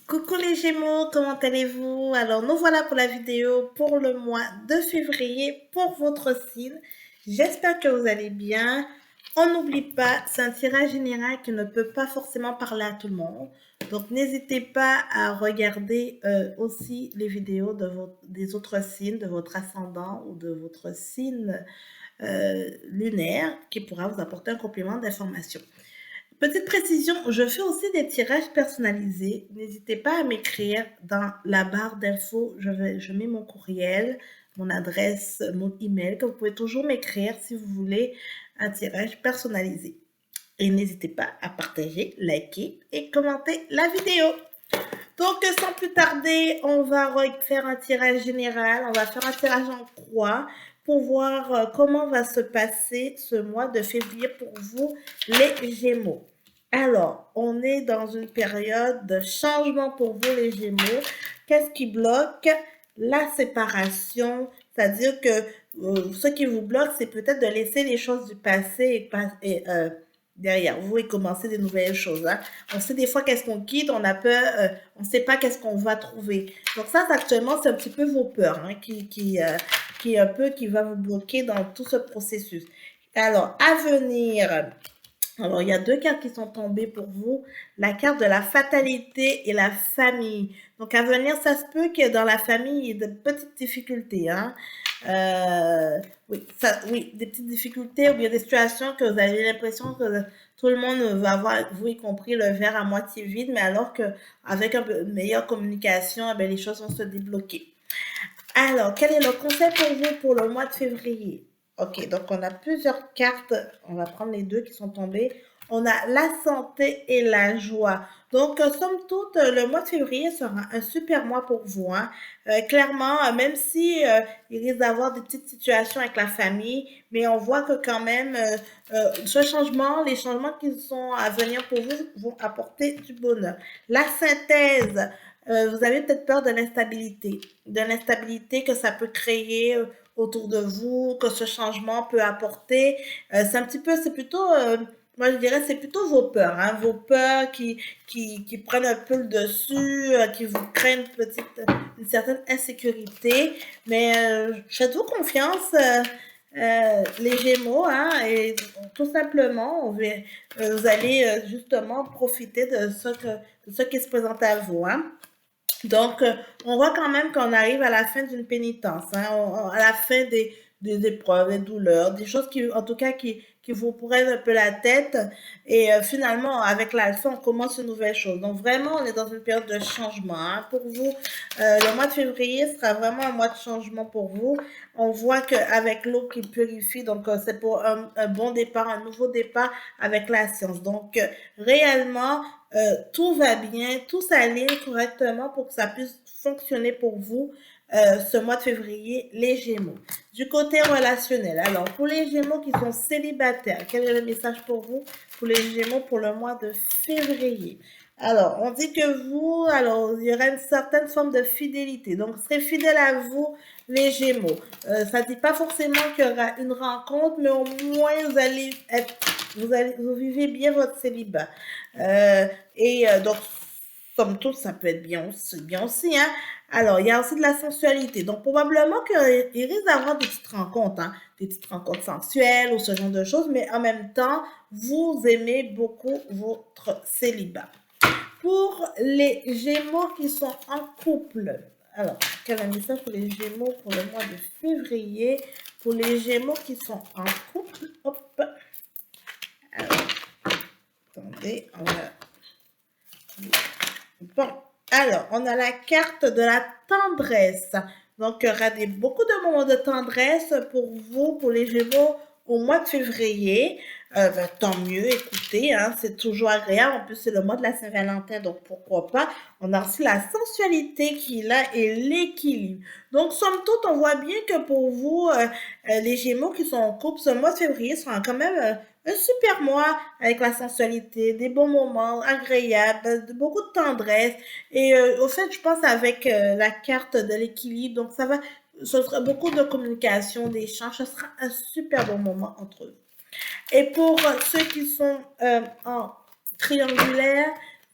Coucou les Gémeaux, comment allez-vous? Alors nous voilà pour la vidéo pour le mois de février pour votre signe. J'espère que vous allez bien. On n'oublie pas, c'est un tirage général qui ne peut pas forcément parler à tout le monde. Donc n'hésitez pas à regarder aussi les vidéos des autres signes, de votre ascendant ou de votre signe lunaire qui pourra vous apporter un complément d'information. Petite précision, je fais aussi des tirages personnalisés. N'hésitez pas à m'écrire dans la barre d'infos. Je mets mon courriel, mon adresse, mon email, que vous pouvez toujours m'écrire si vous voulez un tirage personnalisé. Et n'hésitez pas à partager, liker et commenter la vidéo. Donc, sans plus tarder, on va faire un tirage général. On va faire un tirage en croix pour voir comment va se passer ce mois de février pour vous, les Gémeaux. Alors, on est dans une période de changement pour vous, les Gémeaux. Qu'est-ce qui bloque? La séparation, c'est-à-dire que ce qui vous bloque, c'est peut-être de laisser les choses du passé derrière vous et commencer des nouvelles choses. Hein. On sait des fois qu'est-ce qu'on quitte, on a peur, on ne sait pas qu'est-ce qu'on va trouver. Donc ça, actuellement, c'est un petit peu vos peurs hein, qui va vous bloquer dans tout ce processus. Alors, à venir, alors, il y a deux cartes qui sont tombées pour vous. La carte de la fatalité et la famille. Donc, à venir, ça se peut que dans la famille, il y ait de petites difficultés. Hein. Oui, des petites difficultés ou bien des situations que vous avez l'impression que tout le monde va avoir, vous y compris, le verre à moitié vide, mais alors qu'avec un peu de meilleure communication, eh bien, les choses vont se débloquer. Alors, quel est le conseil pour vous pour le mois de février? Ok, donc on a plusieurs cartes. On va prendre les deux qui sont tombées. On a la santé et la joie. Donc, somme toute, le mois de février sera un super mois pour vous. Hein. Clairement, même si il risque d'avoir des petites situations avec la famille, mais on voit que quand même, les changements qui sont à venir pour vous vont apporter du bonheur. La synthèse, vous avez peut-être peur de l'instabilité que ça peut créer autour de vous, que ce changement peut apporter. C'est plutôt, moi je dirais, c'est plutôt vos peurs, hein, vos peurs qui prennent un peu le dessus, qui vous créent une certaine insécurité. Mais faites-vous confiance. Les Gémeaux, hein, et tout simplement, vous allez justement profiter de ce qui se présente à vous. Hein. Donc, on voit quand même qu'on arrive à la fin d'une pénitence, hein, à la fin des épreuves, des douleurs, des choses qui, en tout cas, qui vous prennent un peu la tête. Et finalement, avec la fin, on commence une nouvelle chose. Donc, vraiment, on est dans une période de changement. Hein. Pour vous, le mois de février sera vraiment un mois de changement pour vous. On voit qu'avec l'eau qui purifie, donc c'est pour un bon départ, un nouveau départ avec la science. Donc, réellement, tout va bien, tout s'aligne correctement pour que ça puisse fonctionner pour vous ce mois de février, les Gémeaux. Du côté relationnel, alors pour les Gémeaux qui sont célibataires, quel est le message pour vous, pour les Gémeaux pour le mois de février? Alors, on dit que vous, alors, il y aura une certaine forme de fidélité. Donc, serez fidèle à vous, les Gémeaux. Ça ne dit pas forcément qu'il y aura une rencontre, mais au moins, vous vivez bien votre célibat. Donc, somme toute, ça peut être bien aussi, hein. Alors, il y a aussi de la sensualité. Donc, probablement qu'il risque d'avoir des petites rencontres, hein, des petites rencontres sensuelles ou ce genre de choses, mais en même temps, vous aimez beaucoup votre célibat. Pour les Gémeaux qui sont en couple, alors, quel est le message pour les Gémeaux pour le mois de février? Pour les Gémeaux qui sont en couple, hop. Alors, attendez, on va... Bon, alors, on a la carte de la tendresse. Donc, il y aura beaucoup de moments de tendresse pour vous, pour les Gémeaux, au mois de février. Tant mieux, écoutez, hein, c'est toujours agréable. En plus, c'est le mois de la Saint-Valentin, donc pourquoi pas. On a aussi la sensualité qui est là et l'équilibre. Donc, somme toute, on voit bien que pour vous, les Gémeaux qui sont en couple, ce mois de février sera quand même un super mois avec la sensualité, des bons moments agréables, beaucoup de tendresse. Et au fait, je pense avec la carte de l'équilibre, donc ce sera beaucoup de communication, d'échange, ce sera un super bon moment entre eux. Et pour ceux qui sont en triangulaire,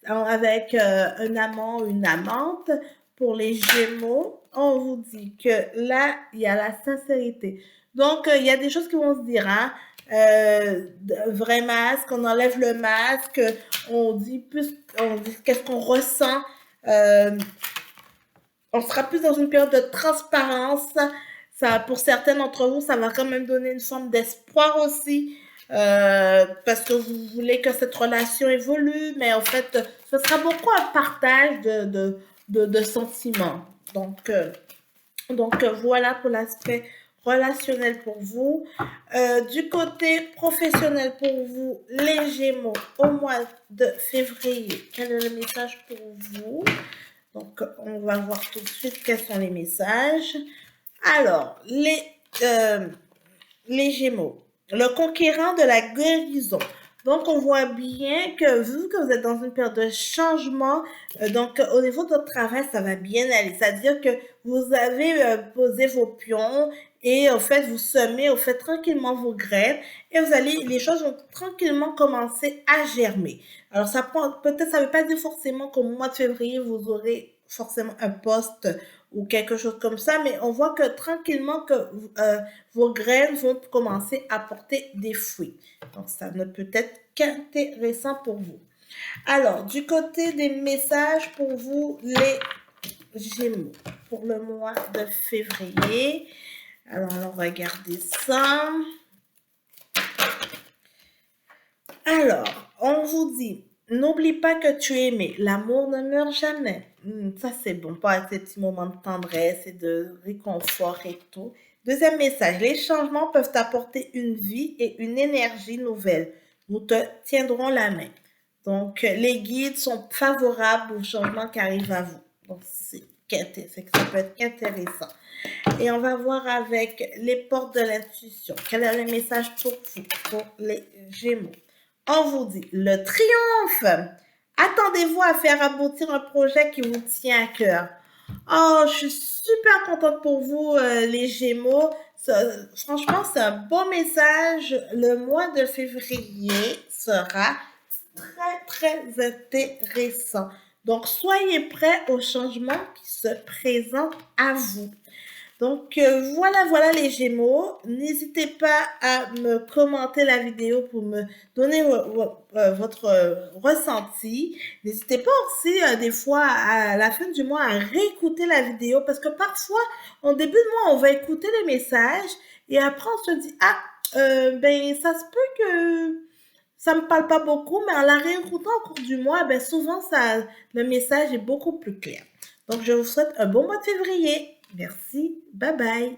avec un amant ou une amante. Pour les Gémeaux, on vous dit que là, il y a la sincérité. Donc, il y a des choses qui vont se dire, hein. Vrai masque, on enlève le masque, on dit qu'est-ce qu'on ressent. Euh, on sera plus dans une période de transparence. Ça, pour certains d'entre vous, ça va quand même donner une forme d'espoir aussi, parce que vous voulez que cette relation évolue, mais en fait, ce sera beaucoup un partage de sentiments. Donc, voilà pour l'aspect relationnel pour vous. Du côté professionnel pour vous, les Gémeaux, au mois de février, quel est le message pour vous? Donc, on va voir tout de suite quels sont les messages. Alors, les Gémeaux, le conquérant de la guérison. Donc, on voit bien que vu que vous êtes dans une période de changement, donc au niveau de votre travail, ça va bien aller. C'est-à-dire que vous avez posé vos pions et en fait, vous semez, vous faites tranquillement vos graines et les choses vont tranquillement commencer à germer. Alors, ça prend, peut-être, ça ne veut pas dire forcément qu'au mois de février, vous aurez forcément un poste ou quelque chose comme ça, mais on voit que tranquillement que vos graines vont commencer à porter des fruits. Donc, ça ne peut être qu'intéressant pour vous. Alors, du côté des messages pour vous, les Gémeaux, pour le mois de février. Alors, on va regarder ça. Alors, on vous dit, n'oublie pas que tu es aimé. L'amour ne meurt jamais. Ça, c'est bon. Pas ces petits moments de tendresse et de réconfort et tout. Deuxième message, les changements peuvent apporter une vie et une énergie nouvelle. Nous te tiendrons la main. Donc, les guides sont favorables aux changements qui arrivent à vous. Donc, c'est que ça peut être intéressant. Et on va voir avec les portes de l'intuition. Quel est le message pour vous, pour les Gémeaux? On vous dit le triomphe. Attendez-vous à faire aboutir un projet qui vous tient à cœur. Oh, je suis super contente pour vous, les Gémeaux. Franchement, c'est un bon message. Le mois de février sera très, très intéressant. Donc, soyez prêts aux changements qui se présentent à vous. Donc, voilà les Gémeaux. N'hésitez pas à me commenter la vidéo pour me donner votre ressenti. N'hésitez pas aussi, des fois, à la fin du mois, à réécouter la vidéo parce que parfois, en début de mois, on va écouter les messages et après, on se dit, ah, ben, ça se peut que ça me parle pas beaucoup, mais en la réécoutant au cours du mois, ben, souvent, le message est beaucoup plus clair. Donc, je vous souhaite un bon mois de février. Merci. Bye bye.